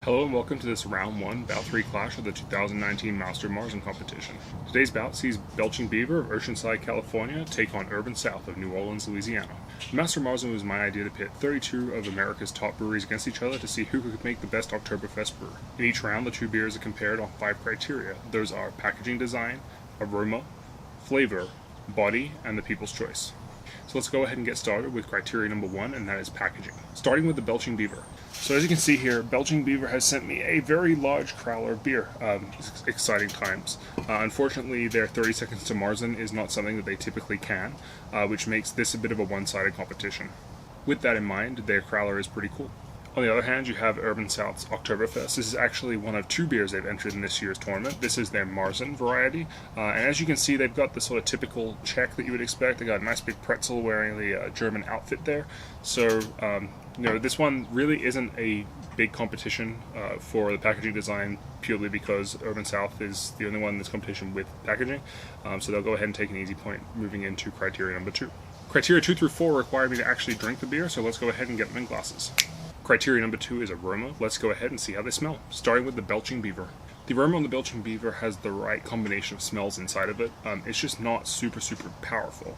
Hello and welcome to this round 1 Bout 3 clash of the 2019 Master Marzen competition. Today's bout sees Belching Beaver of Oceanside, California take on Urban South of New Orleans, Louisiana. Master Marzen was my idea to pit 32 of America's top breweries against each other to see who could make the best Oktoberfest brew. In each round, the two beers are compared on 5 criteria. Those are packaging design, aroma, flavor, body, and the people's choice. So let's go ahead and get started with criteria number 1, and that is packaging. Starting with the Belching Beaver. So as you can see here, Belching Beaver has sent me a very large crowler of beer. Exciting times. Unfortunately, their 30 seconds to Marzen is not something that they typically can, which makes this a bit of a one-sided competition. With that in mind, their crowler is pretty cool. On the other hand, you have Urban South's Oktoberfest. This is actually one of 2 beers they've entered in this year's tournament. This is their Marzen variety, and as you can see, they've got the sort of typical Czech that you would expect. They got a nice big pretzel wearing the German outfit there. So, this one really isn't a big competition for the packaging design, purely because Urban South is the only one in this competition with packaging. So they'll go ahead and take an easy point moving into criteria number 2. Criteria 2 through 4 require me to actually drink the beer, so let's go ahead and get them in glasses. Criteria number 2 is aroma. Let's go ahead and see how they smell, starting with the Belching Beaver. The aroma on the Belching Beaver has the right combination of smells inside of it. It's just not super powerful.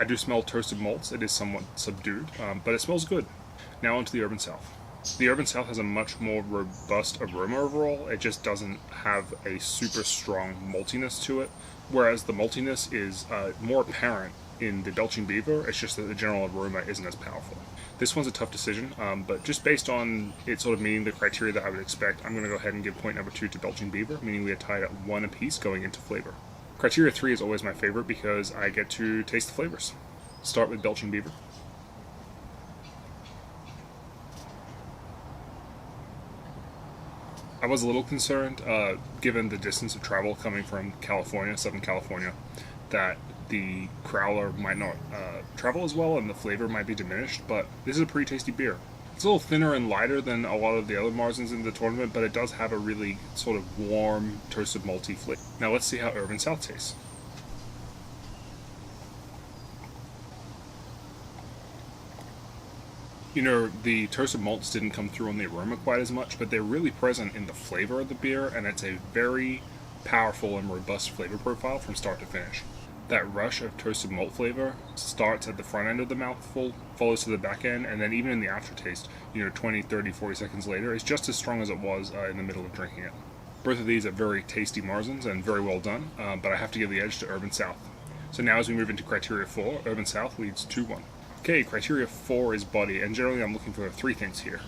I do smell toasted malts. It is somewhat subdued, but it smells good. Now onto the Urban South. The Urban South has a much more robust aroma overall. It just doesn't have a super strong maltiness to it, whereas the maltiness is more apparent in the Belching Beaver. It's just that the general aroma isn't as powerful. This one's a tough decision, but just based on it sort of meeting the criteria that I would expect, I'm going to go ahead and give point number 2 to Belching Beaver, meaning we are tied at 1 apiece going into flavor. Criteria 3 is always my favorite because I get to taste the flavors. Start with Belching Beaver. I was a little concerned, given the distance of travel coming from California, Southern California, that the crowler might not travel as well and the flavor might be diminished, but this is a pretty tasty beer. It's a little thinner and lighter than a lot of the other Marzens in the tournament, but it does have a really sort of warm, toasted malty flavor. Now let's see how Urban South tastes. The toasted malts didn't come through on the aroma quite as much, but they're really present in the flavor of the beer, and it's a very powerful and robust flavor profile from start to finish. That rush of toasted malt flavor starts at the front end of the mouthful, follows to the back end, and then even in the aftertaste, 20, 30, 40 seconds later, is just as strong as it was in the middle of drinking it. Both of these are very tasty Marzens and very well done, but I have to give the edge to Urban South. So now as we move into criteria 4, Urban South leads 2-1. Okay, criteria 4 is body, and generally I'm looking for 3 things here: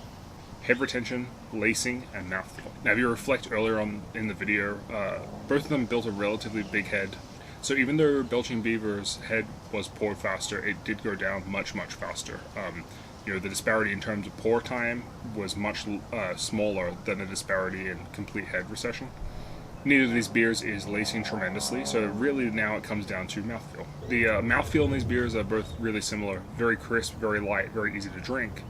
head retention, lacing, and mouthfeel. Now if you reflect earlier on in the video, both of them built a relatively big head. So even though Belching Beaver's head was poured faster, it did go down much faster. The disparity in terms of pour time was much smaller than the disparity in complete head recession. Neither of these beers is lacing tremendously, so really now it comes down to mouthfeel. The mouthfeel in these beers are both really similar. Very crisp, very light, very easy to drink.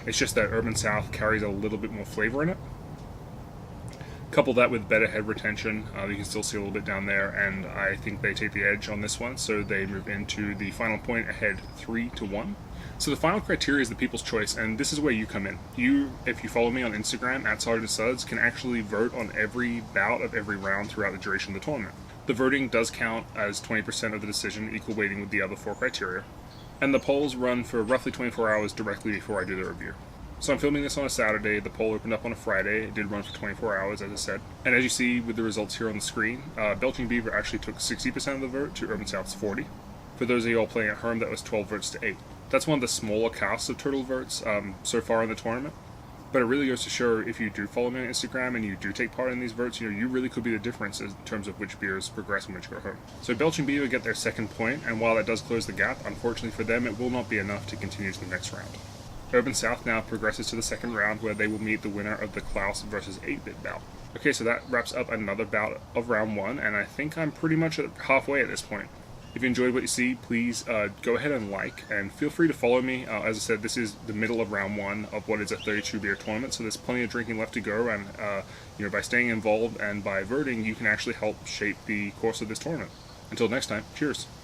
It's just that Urban South carries a little bit more flavor in it. Couple that with better head retention, you can still see a little bit down there, and I think they take the edge on this one, so they move into the final point ahead 3-1. So the final criteria is the people's choice, and this is where you come in. You, if you follow me on Instagram, at Sargent Suds, can actually vote on every bout of every round throughout the duration of the tournament. The voting does count as 20% of the decision, equal weighting with the other 4 criteria, and the polls run for roughly 24 hours directly before I do the review. So I'm filming this on a Saturday. The poll opened up on a Friday. It did run for 24 hours, as I said. And as you see with the results here on the screen, Belching Beaver actually took 60% of the vote to Urban South's 40. For those of you all playing at home, that was 12 votes to 8. That's one of the smaller casts of total votes so far in the tournament. But it really goes to show, if you do follow me on Instagram and you do take part in these votes, you really could be the difference in terms of which beers progress and which go home. So Belching Beaver get their second point, and while that does close the gap, unfortunately for them, it will not be enough to continue to the next round. Urban South now progresses to the second round, where they will meet the winner of the Klaus versus 8-bit bout. Okay, so that wraps up another bout of round 1, and I think I'm pretty much halfway at this point. If you enjoyed what you see, please go ahead and like, and feel free to follow me. As I said, this is the middle of round 1 of what is a 32 beer tournament, so there's plenty of drinking left to go, and by staying involved and by voting, you can actually help shape the course of this tournament. Until next time, cheers.